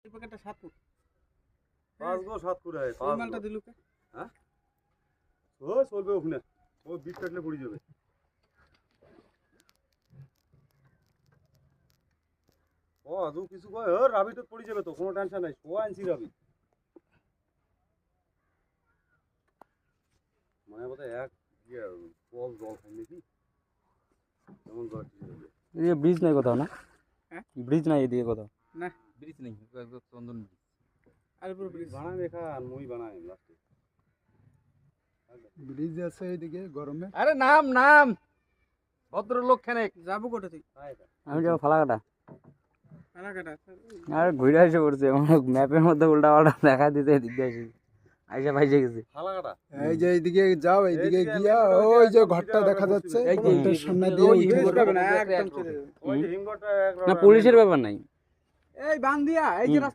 এই প্যাকেটটা 7 ফুট 5 গো 7 করে হয় এই মালটা দিলু কে? হ্যাঁ ও চলবে ওখানে ও বিট কাটলে পড়ে যাবে ও আদু কিছু কয় ও রাবি তো পড়ে যাবে তো কোনো টেনশন নাই শোয়া আনছি রাবি মানে বলতে এক ইয়ে কল জল খাই নাকি কেমন জল ये ब्रिज नहीं कोথাও না হ্যাঁ ব্রিজ নাই এদিকে কোথাও না ব্রিজ নেই চন্দন আর পুরো ব্রিজ বানাই দেখা মই বানাই লাস্টে ব্রিজ আছে এইদিকে গরমে। আরে নাম নাম ভদ্রলোক খানেক যাবো কোথা থেকে? আমি যাবো ফালাকাটা এলাকাটা আর ঘুরে এসে পড়ছে ম্যাপের মধ্যে উল্টা পাল্টা দেখা দিতে এদিকে আসি আইসা ভাইসে গেছে ফালাকাটা এই যে এইদিকে যাও, এইদিকে গিয়া ওই যে ঘরটা দেখা যাচ্ছে, এই যে ঘরটার সামনে দিয়ে ওই উঠে যাবে না একদম একদম চলে যাবে। ওই যে হিমঘরটা এক না পুলিশের ব্যাপার নাই এই বান্দিয়া এই যে